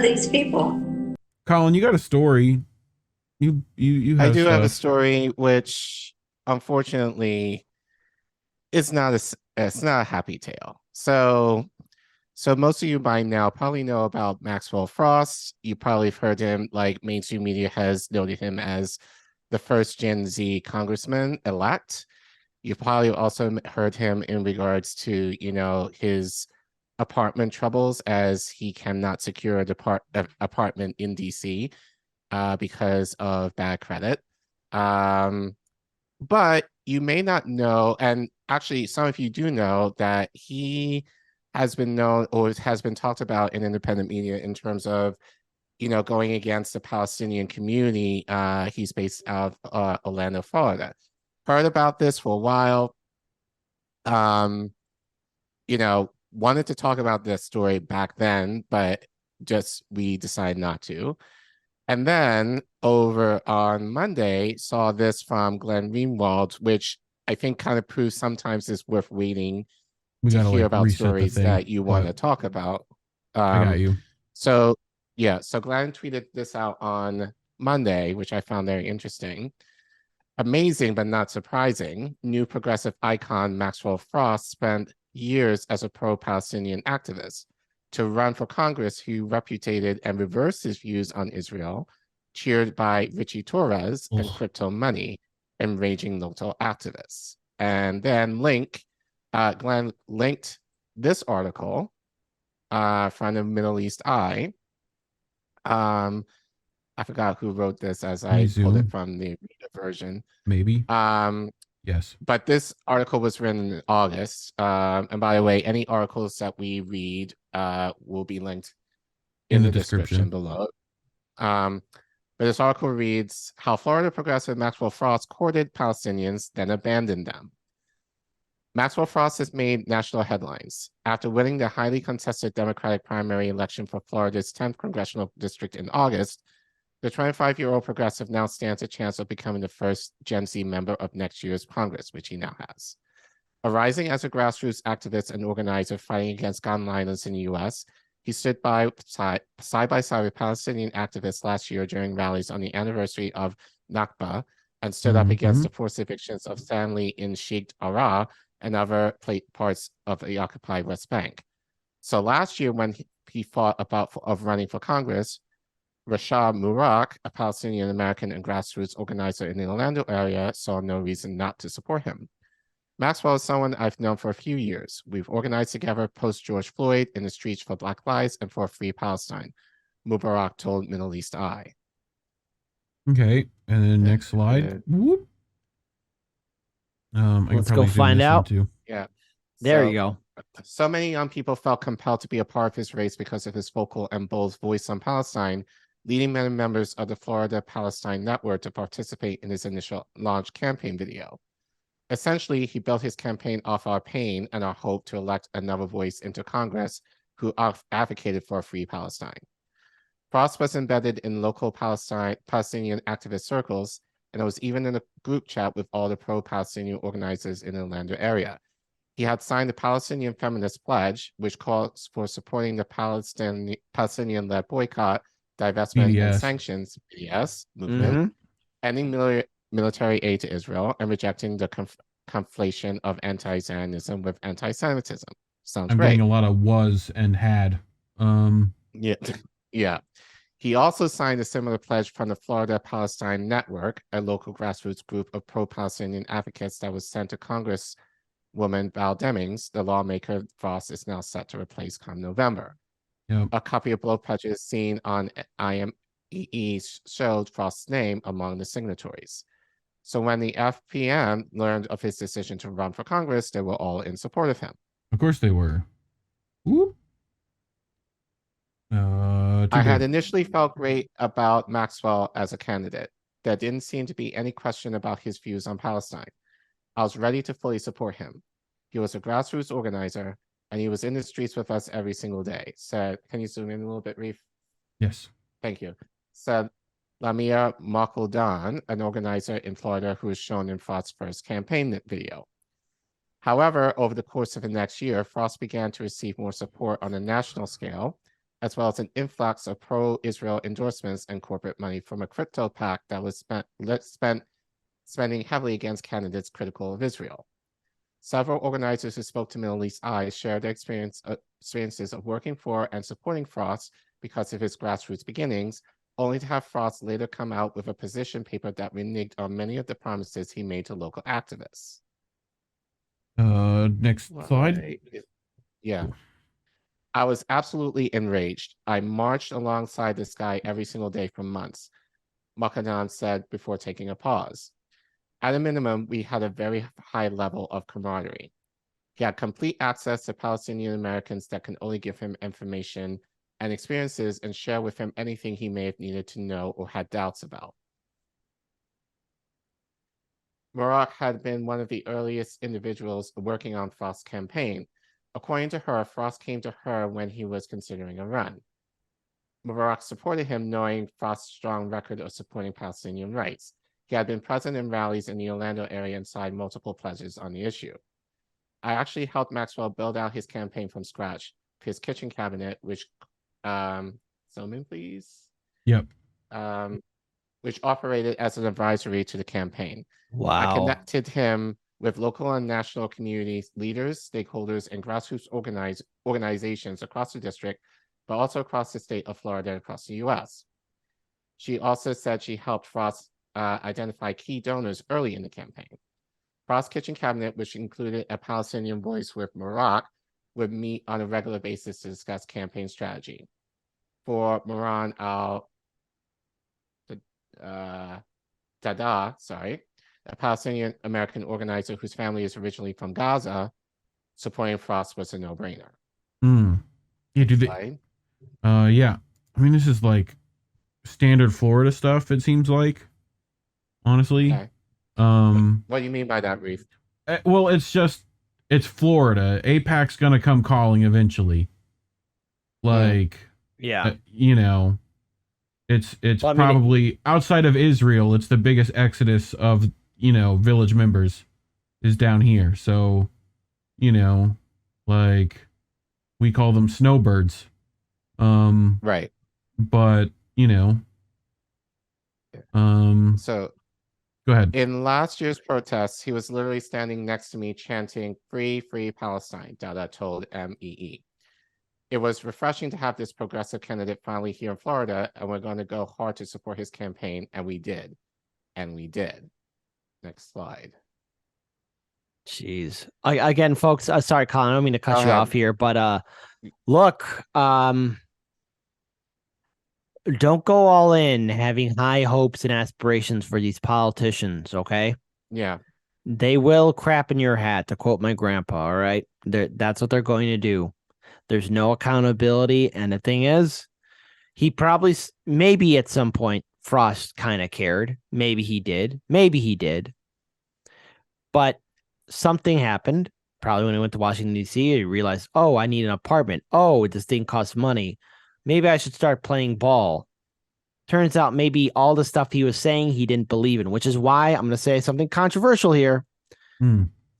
are these people? Collin, you got a story. You I have do have a stuff. story which unfortunately is not it's not a happy tale. So most of you by now probably know about Maxwell Frost. You probably have heard him, like mainstream media has noted him as the first Gen Z congressman elect. You probably also heard him in regards to, his apartment troubles as he cannot secure a apartment in DC because of bad credit. But you may not know, and actually some of you do know, that he has been known or has been talked about in independent media in terms of, going against the Palestinian community. He's based out of Orlando, Florida. Heard about this for a while. Wanted to talk about this story back then, but just we decided not to. And then over on Monday, saw this from Glenn Greenwald, which I think kind of proves sometimes it's worth waiting We to gotta hear like about reset the stories thing. that you want to talk about. I got you. So Glenn tweeted this out on Monday, which I found very interesting. Amazing, but not surprising. New progressive icon Maxwell Frost spent years as a pro-Palestinian activist. To run for Congress, he repudiated and reversed his views on Israel, cheered by Richie Torres and crypto money, enraging local activists. And then Glenn linked this article from the Middle East Eye. I forgot who wrote this as I pulled it from the reader version. Maybe. Yes. But this article was written in August. And by the way, any articles that we read will be linked in the description below. But this article reads, how Florida progressive Maxwell Frost courted Palestinians, then abandoned them. Maxwell Frost has made national headlines. After winning the highly contested Democratic primary election for Florida's 10th congressional district in August, the 25-year-old progressive now stands a chance of becoming the first Gen Z member of next year's Congress, which he now has. Arising as a grassroots activist and organizer fighting against gun violence in the U.S., he stood side by side with Palestinian activists last year during rallies on the anniversary of Nakba and stood up against the forced evictions of family in Sheikh Jarrah and other parts of the occupied West Bank. So last year, when he thought of running for Congress, Rashad Murak, a Palestinian American and grassroots organizer in the Orlando area, saw no reason not to support him. Maxwell is someone I've known for a few years. We've organized together post-George Floyd in the streets for Black Lives and for a free Palestine, Mubarak told Middle East Eye. Okay, and then next slide. Whoop. Let's go find out. Too. Yeah. There you go. So many young people felt compelled to be a part of his race because of his vocal and bold voice on Palestine, leading many members of the Florida Palestine Network to participate in his initial launch campaign video. Essentially, he built his campaign off our pain and our hope to elect another voice into Congress who advocated for a free Palestine. Frost was embedded in local Palestinian activist circles, and was even in a group chat with all the pro-Palestinian organizers in the Orlando area. He had signed the Palestinian Feminist Pledge, which calls for supporting the Palestinian-led boycott, divestment, and sanctions (BDS) movement, ending military aid to Israel, and rejecting the conflation of anti-Zionism with anti-Semitism. Sounds great. I'm getting a lot of was and had. Yeah. He also signed a similar pledge from the Florida Palestine Network, a local grassroots group of pro-Palestinian advocates that was sent to Congresswoman Val Demings, the lawmaker Frost is now set to replace come November. Yep. A copy of both pledges seen on IMEE showed Frost's name among the signatories. So when the FPM learned of his decision to run for Congress, they were all in support of him. Of course they were. Whoop. I had initially felt great about Maxwell as a candidate. There didn't seem to be any question about his views on Palestine. I was ready to fully support him. He was a grassroots organizer, and he was in the streets with us every single day. Said, can you zoom in a little bit, Reef? Yes. Thank you. Said Lamia Makuldan, an organizer in Florida who was shown in Frost's first campaign video. However, over the course of the next year, Frost began to receive more support on a national scale, as well as an influx of pro-Israel endorsements and corporate money from a crypto pact that was spending heavily against candidates critical of Israel. Several organizers who spoke to Middle East Eye shared their experiences of working for and supporting Frost because of his grassroots beginnings, only to have Frost later come out with a position paper that reneged on many of the promises he made to local activists. Next slide. Yeah. I was absolutely enraged. I marched alongside this guy every single day for months, Makadan said before taking a pause. At a minimum, we had a very high level of camaraderie. He had complete access to Palestinian Americans that can only give him information and experiences and share with him anything he may have needed to know or had doubts about. Mubarak had been one of the earliest individuals working on Frost's campaign. According to her, Frost came to her when he was considering a run. Mubarak supported him, knowing Frost's strong record of supporting Palestinian rights. He had been present in rallies in the Orlando area and signed multiple pledges on the issue. I actually helped Maxwell build out his campaign from scratch, his kitchen cabinet, which, Zoom please. Yep. Which operated as an advisory to the campaign. Wow. I connected him with local and national community leaders, stakeholders, and grassroots organizations across the district, but also across the state of Florida and across the U.S. She also said she helped Frost identify key donors early in the campaign. Frost's kitchen cabinet, which included a Palestinian voice with Mubarak, would meet on a regular basis to discuss campaign strategy. For Moran al-Dada, a Palestinian American organizer whose family is originally from Gaza, supporting Frost was a no-brainer. Yeah, do they? Yeah. I mean, this is like standard Florida stuff. It seems like, honestly. Okay. What do you mean by that, Reef? Well, it's Florida. AIPAC's gonna come calling eventually. Like, yeah, you know, it's well, probably outside of Israel. It's the biggest exodus of, you know, village members is down here. So, you know, like we call them snowbirds. Right. But, you know, so go ahead. in last year's protests, he was literally standing next to me chanting, "Free, free Palestine," Dada told MEE. It was refreshing to have this progressive candidate finally here in Florida, and we're going to go hard to support his campaign, and we did. And we did. Next slide. Jeez. Again, folks, sorry, Colin, I don't mean to cut you off here, but look, don't go all in having high hopes and aspirations for these politicians, okay? Yeah. They will crap in your hat, to quote my grandpa, all right? That's what they're going to do. There's no accountability, and the thing is, he probably, maybe at some point, Frost kind of cared. Maybe he did. But something happened, probably when he went to Washington, D.C., he realized, oh, I need an apartment. Oh, this thing costs money. Maybe I should start playing ball. Turns out maybe all the stuff he was saying he didn't believe in, which is why I'm going to say something controversial here.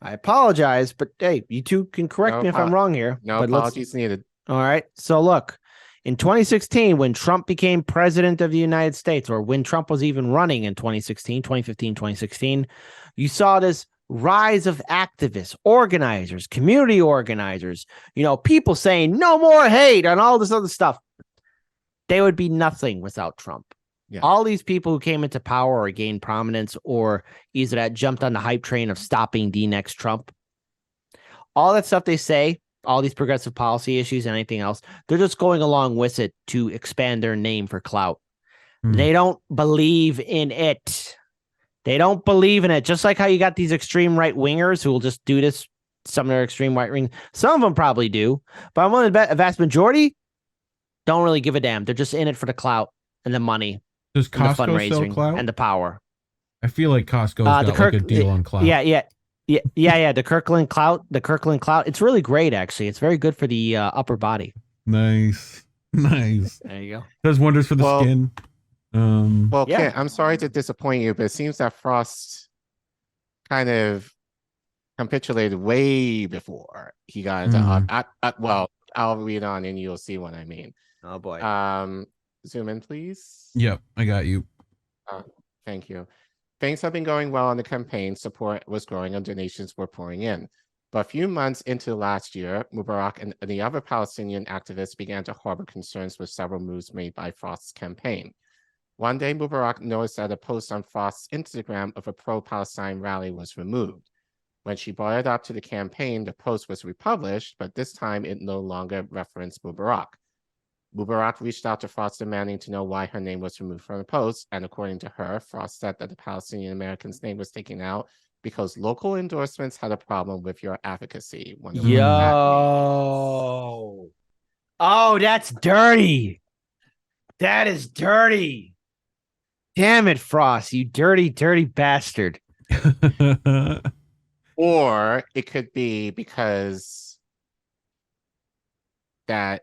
I apologize, but hey, you two can correct me if I'm wrong here. No apologies needed. All right. So look, in 2016, when Trump became president of the United States, or when Trump was even running in 2016, 2015, 2016, you saw this rise of activists, organizers, community organizers, you know, people saying no more hate and all this other stuff. They would be nothing without Trump. Yeah. All these people who came into power or gained prominence or either that jumped on the hype train of stopping the next Trump, all that stuff they say, all these progressive policy issues and anything else, they're just going along with it to expand their name for clout. They don't believe in it. They don't believe in it. Just like how you got these extreme right wingers who will just do this. Some of their extreme right wing, some of them probably do, but I'm willing to bet a vast majority don't really give a damn. They're just in it for the clout and the money. Does Costco the fundraising sell clout? And the power? I feel like Costco's got like a deal on clout. Yeah. The Kirkland clout. It's really great, actually. It's very good for the upper body. Nice. There you go. Does wonders for the skin. Well, Kit, I'm sorry to disappoint you, but it seems that Frost kind of capitulated way before he got into well, I'll read on and you'll see what I mean. Oh boy. Zoom in, please. Yep, I got you. Thank you. Things have been going well on the campaign. Support was growing and donations were pouring in. But a few months into last year, Mubarak and the other Palestinian activists began to harbor concerns with several moves made by Frost's campaign. One day, Mubarak noticed that a post on Frost's Instagram of a pro-Palestine rally was removed. When she brought it up to the campaign, the post was republished, but this time it no longer referenced Mubarak. Mubarak reached out to Frost demanding to know why her name was removed from the post, and according to her, Frost said that the Palestinian American's name was taken out because local endorsements had a problem with your advocacy. Wonder what that means. Oh, that's dirty. That is dirty. Damn it, Frost, you dirty, dirty bastard. Or it could be because that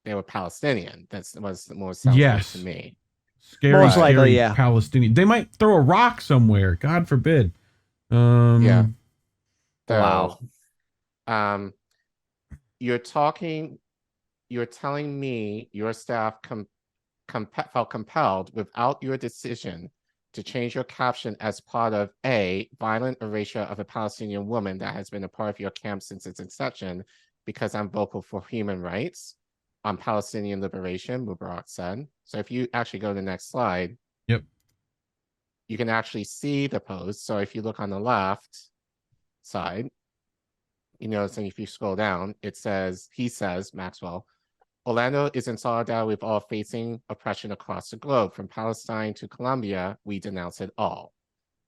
they were Palestinian. That was the most sounds Yes. to me. Scary, Most likely, scary yeah. Palestinian. They might throw a rock somewhere. God forbid. Yeah. Wow. You're telling me your staff felt compelled without your decision to change your caption as part of a violent erasure of a Palestinian woman that has been a part of your camp since its inception because I'm vocal for human rights on Palestinian liberation, Mubarak said. So if you actually go to the next slide, Yep. you can actually see the post. So if you look on the left side, you notice, and if you scroll down, it says, he says, Maxwell, Orlando is in solidarity with all facing oppression across the globe. From Palestine to Colombia, we denounce it all.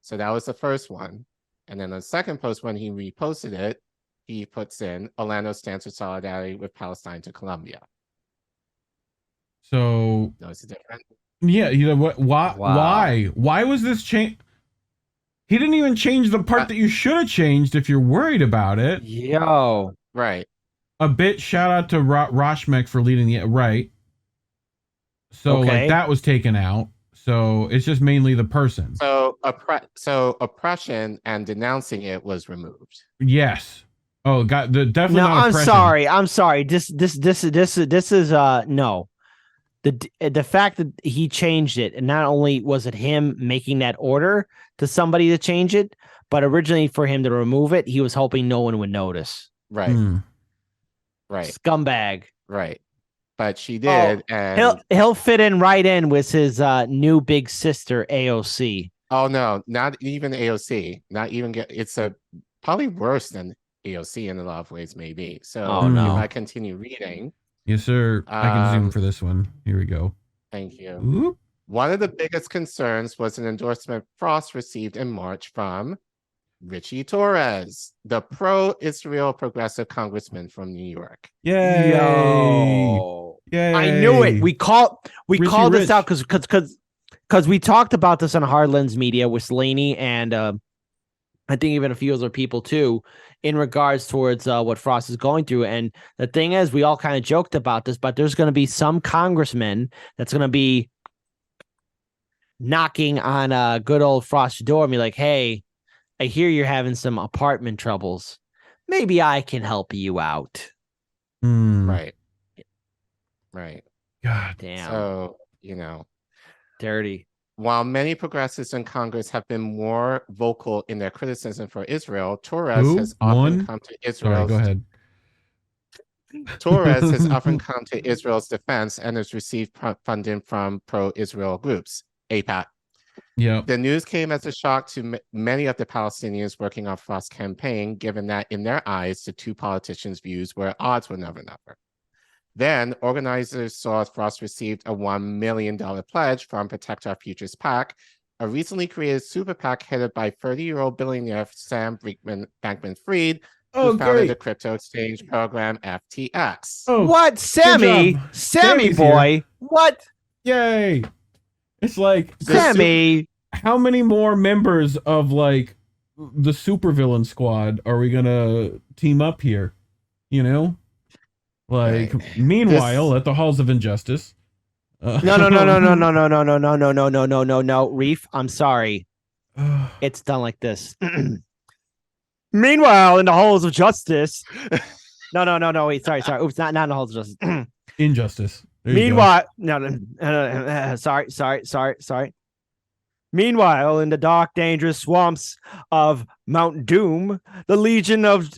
So that was the first one. And then the second post, when he reposted it, he puts in, Orlando stands for solidarity with Palestine to Colombia. So Notice the difference? yeah, you know what? Why? Wow. Why was this change? He didn't even change the part that you should have changed if you're worried about it. Yo. Right. A bit shout out to Roshmek for leading the right. So Okay. like that was taken out. So it's just mainly the person. So oppression and denouncing it was removed. Yes. Oh, definitely No, not I'm oppression. sorry. I'm sorry. This is no. The fact that he changed it, and not only was it him making that order to somebody to change it, but originally for him to remove it, he was hoping no one would notice. Right. Right. Scumbag. Right. But she did, and he'll fit in right in with his new big sister AOC. Oh no, not even AOC. Not even it's probably worse than AOC in a lot of ways, maybe. So if I continue reading. Yes, sir. I can zoom for this one. Here we go. Thank you. Oop. One of the biggest concerns was an endorsement Frost received in March from Richie Torres, the pro-Israel progressive congressman from New York. Yay! Yo. Yay! I knew it. We called this Rich. out because we talked about this on Hardlands Media with Slaney and I think even a few other people too, in regards towards what Frost is going through. And the thing is, we all kind of joked about this, but there's going to be some congressman that's going to be knocking on good old Frost's door and be like, hey, I hear you're having some apartment troubles. Maybe I can help you out. Right. God damn. So, dirty. While many progressives in Congress have been more vocal in their criticism for Israel, Torres has often come to Israel's. Sorry, go ahead. Torres has often come to Israel's defense and has received funding from pro-Israel groups, AIPAC. Yeah. The news came as a shock to many of the Palestinians working on Frost's campaign, given that in their eyes, the two politicians' views were at odds with one another. Then, organizers saw Frost received a $1 million pledge from Protect Our Futures PAC, a recently created super PAC headed by 30-year-old billionaire Sam Bankman-Fried, who founded the crypto exchange program FTX. Oh, what? Sammy boy. Here. What? Yay. It's like, Sammy. How many more members of like the supervillain squad are we going to team up here? Like, meanwhile, at the halls of injustice. No. Reef, I'm sorry. It's done like this. Meanwhile, in the halls of justice. No. Wait, sorry. Oops, not in the halls of justice. Injustice. There you go. Meanwhile, sorry. Meanwhile, in the dark, dangerous swamps of Mount Doom, the Legion of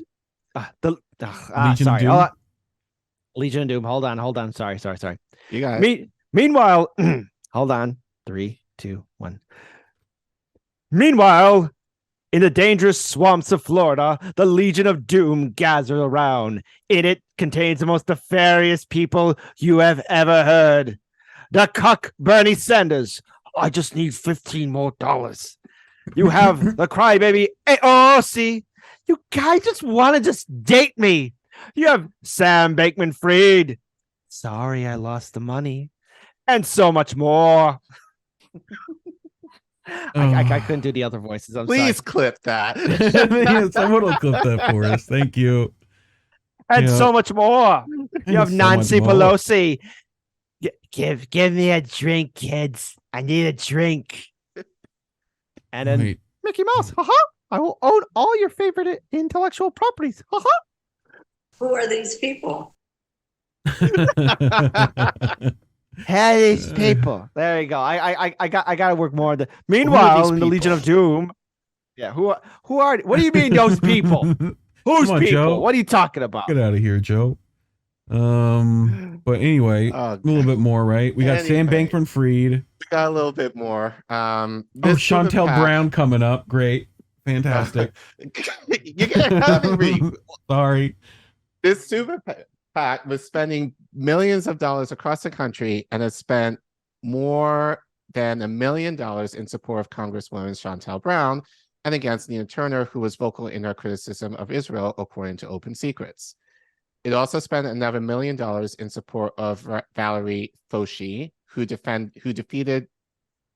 Legion of Doom? Legion of Doom. Hold on. Sorry. You got it. Meanwhile, hold on. 3, 2, 1. Meanwhile, in the dangerous swamps of Florida, the Legion of Doom gathers around. In it contains the most nefarious people you have ever heard. The cuck Bernie Sanders. I just need $15 more. You have the crybaby AOC. You guys just want to just date me. You have Sam Bankman-Fried. Sorry, I lost the money. And so much more. I couldn't do the other voices. Please clip that. Yeah, someone will clip that for us. Thank you. And so much more. You have so Nancy much more. Pelosi. Give me a drink, kids. I need a drink. And then Wait. Mickey Mouse. I will own all your favorite intellectual properties. Who are these people? Hey, these people. There you go. I got to work more. Meanwhile, in the Legion of Doom. Yeah. Who are? What do you mean those people? Who's Come on, people? Joe. What are you talking about? Get out of here, Joe. But anyway, a little bit more, right? We got Sam Bankman-Fried. We got a little bit more. Chantel Brown coming up. Great. Fantastic. You're gonna have me read. Sorry. This super PAC was spending millions of dollars across the country and has spent more than $1 million in support of Congresswoman Chantel Brown and against Nina Turner, who was vocal in her criticism of Israel, according to Open Secrets. It also spent another $1 million in support of Valerie Foshi, who defeated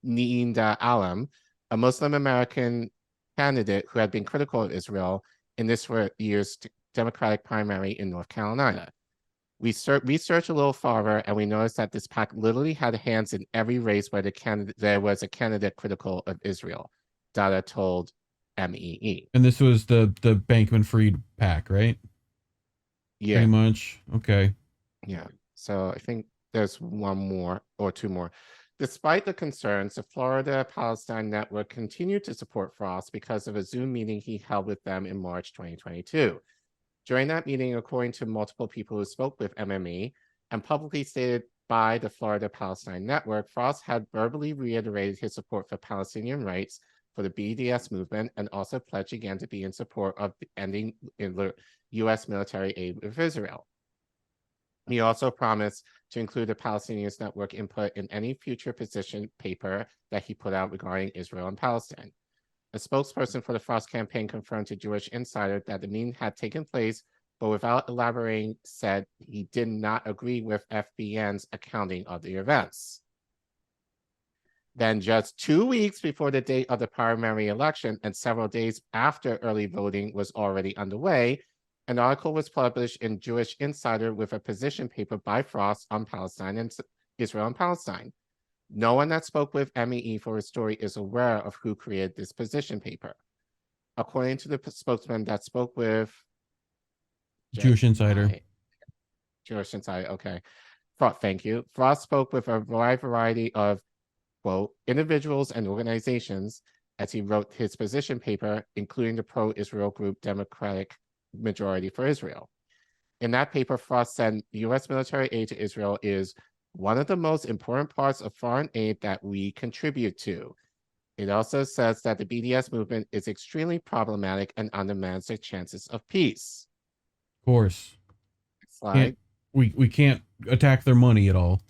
Neinda Alam, a Muslim American candidate who had been critical of Israel in this year's Democratic primary in North Carolina. We researched a little farther, and we noticed that this PAC literally had hands in every race where there was a candidate critical of Israel. Data told MEE. And this was the Bankman-Fried PAC, right? Yeah. Pretty much. Okay. Yeah. So I think there's one more or two more. Despite the concerns, the Florida Palestine Network continued to support Frost because of a Zoom meeting he held with them in March 2022. During that meeting, according to multiple people who spoke with MME and publicly stated by the Florida Palestine Network, Frost had verbally reiterated his support for Palestinian rights for the BDS movement and also pledged again to be in support of ending U.S. military aid with Israel. He also promised to include the Palestinian Network input in any future position paper that he put out regarding Israel and Palestine. A spokesperson for the Frost campaign confirmed to Jewish Insider that the meeting had taken place, but without elaborating, said he did not agree with FBN's accounting of the events. Then just 2 weeks before the date of the primary election and several days after early voting was already underway, an article was published in Jewish Insider with a position paper by Frost on Palestine and Israel and Palestine. No one that spoke with MEE for his story is aware of who created this position paper. According to the spokesman that spoke with Jewish Insider. Jewish Insider, okay. Thank you. Frost spoke with a wide variety of, quote, individuals and organizations as he wrote his position paper, including the pro-Israel group Democratic Majority for Israel. In that paper, Frost said U.S. military aid to Israel is one of the most important parts of foreign aid that we contribute to. It also says that the BDS movement is extremely problematic and undermines the chances of peace. Of course. Slide. We can't attack their money at all.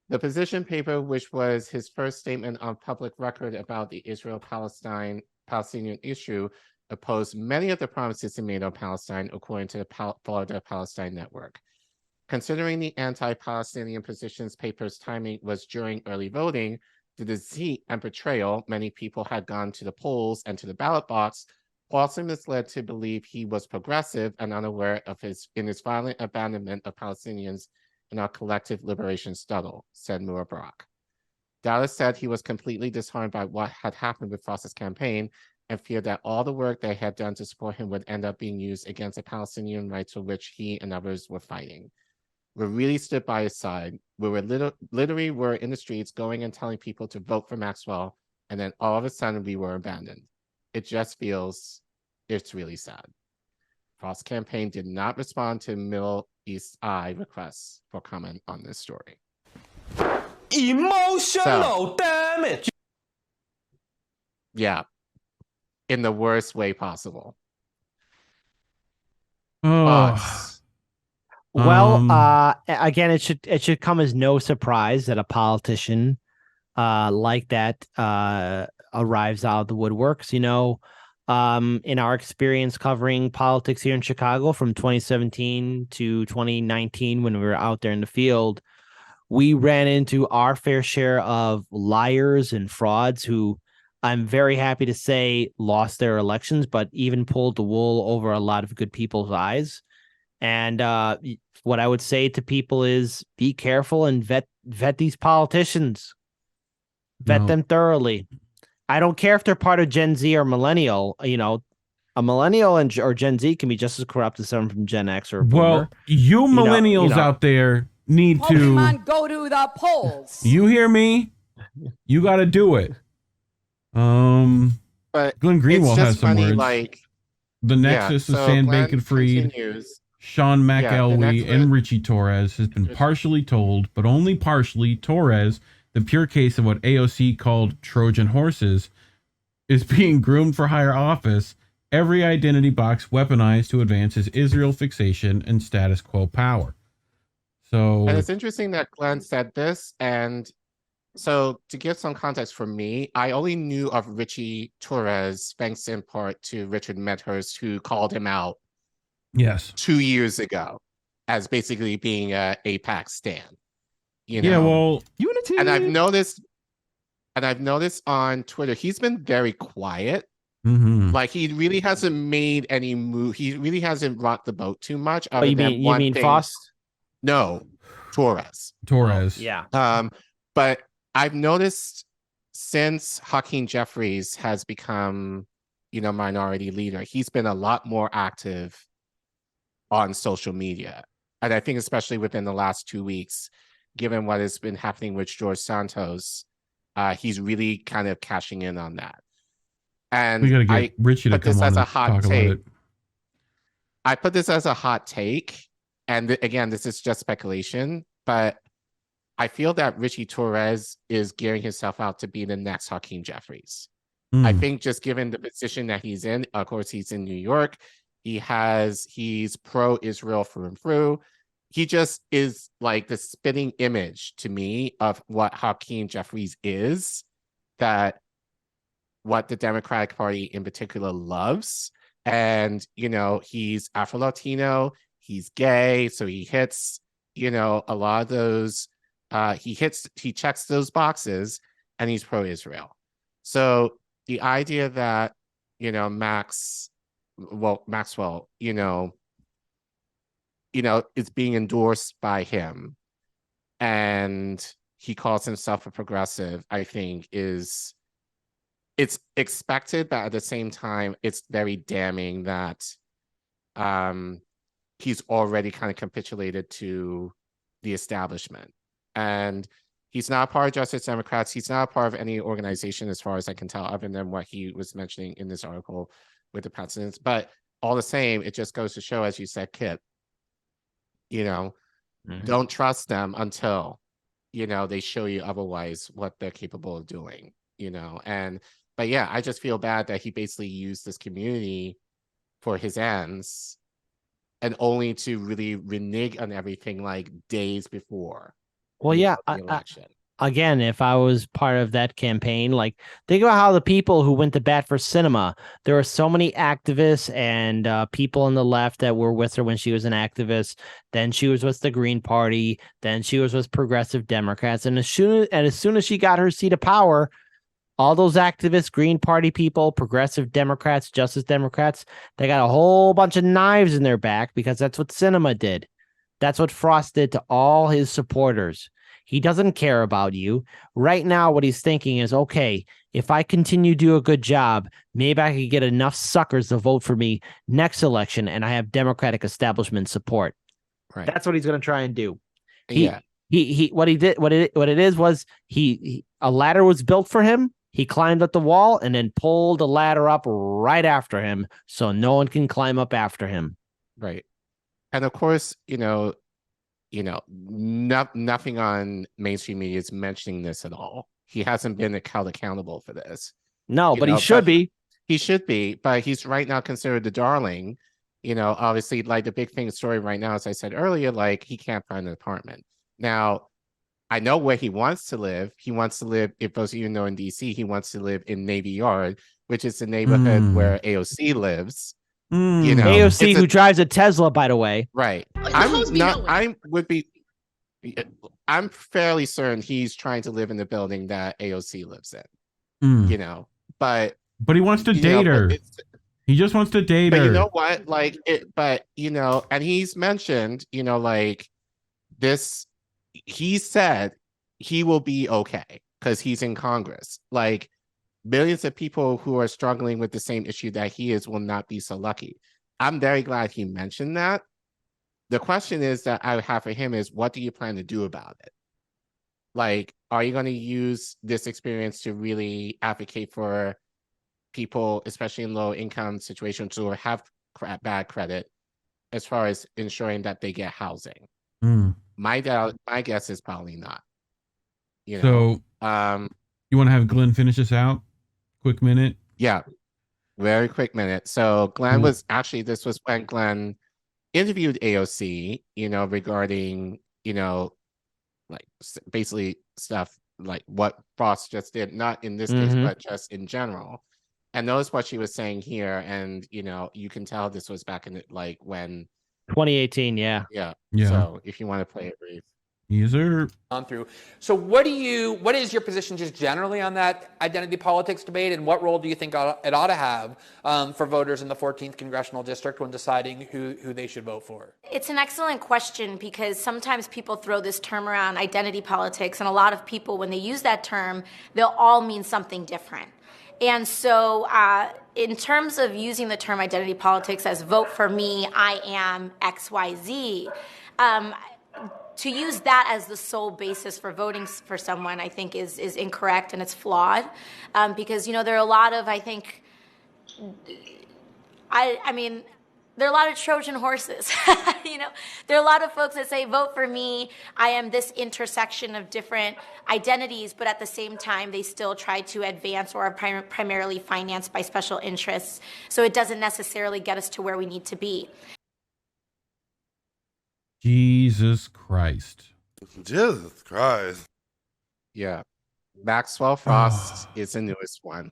The position paper, which was his first statement on public record about the Israel-Palestinian issue, opposed many of the promises he made on Palestine, according to the Florida Palestine Network. Considering the anti-Palestinian positions paper's timing was during early voting, the deceit and betrayal many people had gone to the polls and to the ballot box falsely misled to believe he was progressive and unaware of his violent abandonment of Palestinians in our collective liberation struggle, said Mubarak. Dallas said he was completely disheartened by what had happened with Frost's campaign and feared that all the work they had done to support him would end up being used against the Palestinian rights for which he and others were fighting. we really stood by his side. We were literally were in the streets going and telling people to vote for Maxwell, and then all of a sudden we were abandoned. It just feels, it's really sad. Frost's campaign did not respond to Middle East Eye requests for comment on this story. Emotional damage. Yeah, in the worst way possible. Oh, Well, again, it should come as no surprise that a politician like that arrives out of the woodworks. You know, in our experience covering politics here in Chicago from 2017 to 2019, when we were out there in the field, we ran into our fair share of liars and frauds who, I'm very happy to say, lost their elections, but even pulled the wool over a lot of good people's eyes. And what I would say to people is be careful and vet these politicians. Vet them thoroughly. I don't care if they're part of Gen Z or millennial. You know, a millennial or Gen Z can be just as corrupt as someone from Gen X or Boomer. well, you millennials out there need Pokemon, go to the polls. You hear me? You got to do it. But Glenn Greenwald has some funny, words. like The nexus of Sam Bankman-Fried, Sean McElwee, and Richie Torres has been partially told, but only partially, Torres, the pure case of what AOC called Trojan horses, is being groomed for higher office, every identity box weaponized to advance his Israel fixation and status quo power. So, and it's interesting that Glenn said this, and so to give some context for me, I only knew of Richie Torres thanks in part to Richard Medhurst, who called him out yes, 2 years ago as basically being a AIPAC stan. You know? Yeah, well, Unity. And I've noticed on Twitter, he's been very quiet. mm-hmm. Like he really hasn't made any move. He really hasn't rocked the boat too much. Oh, you mean Faust? No, Torres. Torres. Yeah. But I've noticed since Hakeem Jeffries has become, minority leader, he's been a lot more active on social media. And I think especially within the last 2 weeks, given what has been happening with George Santos, he's really kind of cashing in on that. And We got to get Richie to come on and talk about it. I put this as a hot take. And again, this is just speculation, but I feel that Richie Torres is gearing himself out to be the next Hakeem Jeffries. I think just given the position that he's in, of course, he's in New York. He's pro-Israel through and through. He just is like the spitting image to me of what Hakeem Jeffries is, that what the Democratic Party in particular loves. And, he's Afro-Latino, he's gay, so he hits, a lot of those, he checks those boxes, and he's pro-Israel. So the idea that, Maxwell, is being endorsed by him and he calls himself a progressive, I think it's expected, but at the same time, it's very damning that he's already kind of capitulated to the establishment. And he's not part of Justice Democrats. He's not a part of any organization, as far as I can tell, other than what he was mentioning in this article with the presidents. But all the same, it just goes to show, as you said, Kit, don't trust them until, they show you otherwise what they're capable of doing, but yeah, I just feel bad that he basically used this community for his ends and only to really renege on everything like days before. Well, yeah, the election. Again, if I was part of that campaign, like think about how the people who went to bat for Cinema, there were so many activists and people on the left that were with her when she was an activist. Then she was with the Green Party. Then she was with Progressive Democrats. And as soon as she got her seat of power, all those activists, Green Party people, Progressive Democrats, Justice Democrats, they got a whole bunch of knives in their back because that's what Cinema did. That's what Frost did to all his supporters. He doesn't care about you. Right now, what he's thinking is, okay, if I continue to do a good job, maybe I could get enough suckers to vote for me next election and I have Democratic establishment support. Right. That's what he's going to try and do. Yeah. What it is was a ladder was built for him. He climbed up the wall and then pulled the ladder up right after him, so no one can climb up after him. Right. And of course, nothing on mainstream media is mentioning this at all. He hasn't been held accountable for this. No, but he should be. He should be, but he's right now considered the darling. Obviously, like the big thing story right now, as I said earlier, like he can't find an apartment. Now, I know where he wants to live. He wants to live, if those of you know in DC, he wants to live in Navy Yard, which is the neighborhood where AOC lives. AOC, who drives a Tesla, by the way. Right. I'm fairly certain he's trying to live in the building that AOC lives in. But he wants to date her. He just wants to date her. But you know what? And he's mentioned, like this. He said he will be okay because he's in Congress. Like millions of people who are struggling with the same issue that he is will not be so lucky. I'm very glad he mentioned that. The question is that I have for him is, what do you plan to do about it? Like, are you going to use this experience to really advocate for people, especially in low income situations who have bad credit, as far as ensuring that they get housing? My guess is probably not. So, you want to have Glenn finish this out? Quick minute. Yeah, very quick minute. So Glenn this was when Glenn interviewed AOC, regarding, like basically stuff like what Frost just did, not in this case, but just in general. And notice what she was saying here. And, you can tell this was back in like when 2018. Yeah. So if you want to play it, Reef. User on through. So what is your position just generally on that identity politics debate, and what role do you think it ought to have for voters in the 14th congressional district when deciding who they should vote for? It's an excellent question, because sometimes people throw this term around, identity politics, and a lot of people, when they use that term, they'll all mean something different. And so in terms of using the term identity politics as vote for me, I am XYZ, to use that as the sole basis for voting for someone, I think is incorrect, and it's flawed, because there are a lot of, I think, there are a lot of Trojan horses. There are a lot of folks that say, vote for me, I am this intersection of different identities, but at the same time, they still try to advance or are primarily financed by special interests. So it doesn't necessarily get us to where we need to be. Jesus Christ. Jesus Christ. Yeah. Maxwell Frost is the newest one.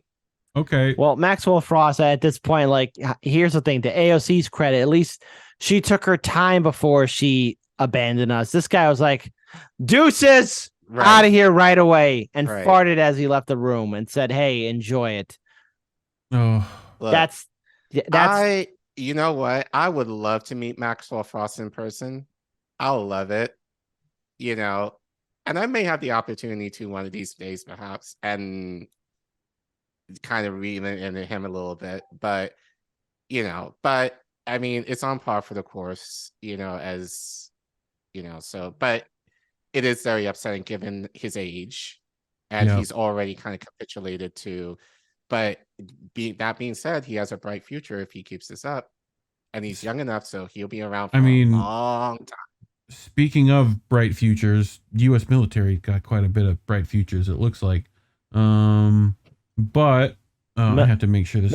Okay. Well, Maxwell Frost, at this point, like, here's the thing. To AOC's credit, at least she took her time before she abandoned us. This guy was like, deuces, out of here right away, and farted as he left the room and said, hey, enjoy it. Oh, Look, that's you know what? I would love to meet Maxwell Frost in person. I'll love it. And I may have the opportunity to one of these days, perhaps, and kind of read into him a little bit. But I mean, it's on par for the course, but it is very upsetting given his age, and he's already kind of capitulated to. But that being said, he has a bright future if he keeps this up, and he's young enough, so he'll be around for a long time. Speaking of bright futures, U.S. military got quite a bit of bright futures, it looks like. But I have to make sure this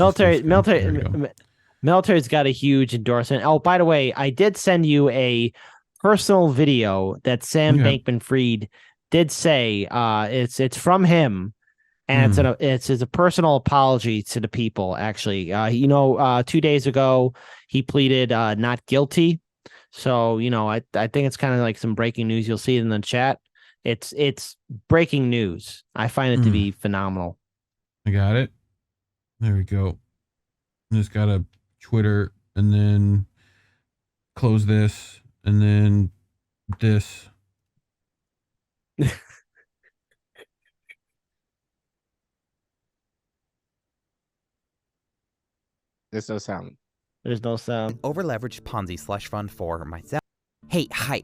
military's got a huge endorsement. Oh, by the way, I did send you a personal video that Sam Bankman-Fried did say. It's from him, and it's a personal apology to the people. Actually, 2 days ago he pleaded not guilty. So, I think it's kind of like some breaking news. You'll see it in the chat. It's breaking news. I find it to be phenomenal. I got it. There we go. Just got a Twitter, and then close this, and then this. There's no sound. There's no sound. Overleveraged Ponzi slush fund for myself. Hey, hi.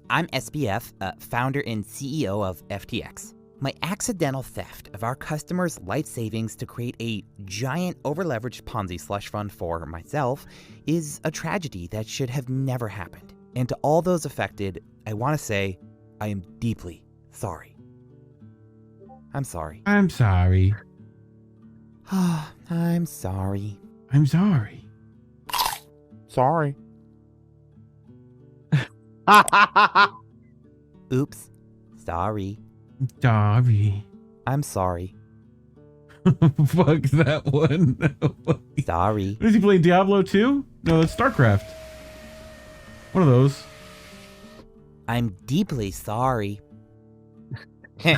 I'm SBF, founder and CEO of FTX. My accidental theft of our customers' life savings to create a giant overleveraged Ponzi slush fund for myself is a tragedy that should have never happened. And to all those affected, I want to say I am deeply sorry. I'm sorry. I'm sorry. I'm sorry. I'm sorry. Sorry. Oops. Sorry. Sorry. I'm sorry. Fuck that one. Sorry. Is he playing Diablo 2? No, that's StarCraft. One of those. I'm deeply sorry. Hey,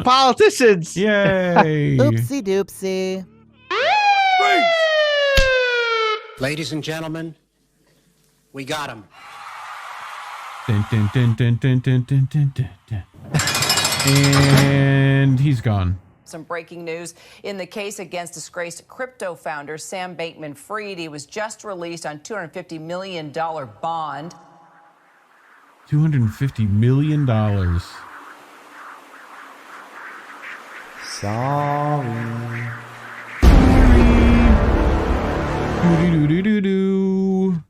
politicians! Yay! Oopsie doopsie. Ladies and gentlemen, we got him. Dun, dun, dun, dun, dun, dun, dun, dun, dun, dun. And he's gone. Some breaking news in the case against disgraced crypto founder Sam Bankman-Fried. He was just released on $250 million bond. $250 million. Sorry. Do-do-do-do-do.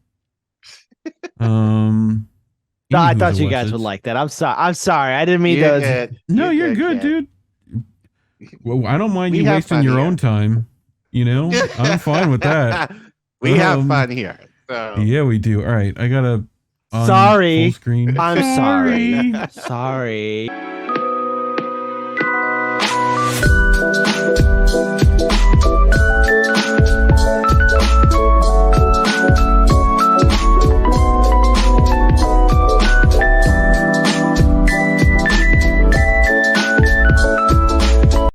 No, I Anywho, thought the you guys Wesses. would like that. I'm sorry. I'm sorry. I didn't mean You're to. good. No, you're good, kid. dude. Well, I don't mind We you have wasting fun your here. own time. You know, I'm fine with that. We have Um, fun here. So. Yeah, we do. All right, I gotta. Sorry. Full screen. I'm sorry. Sorry.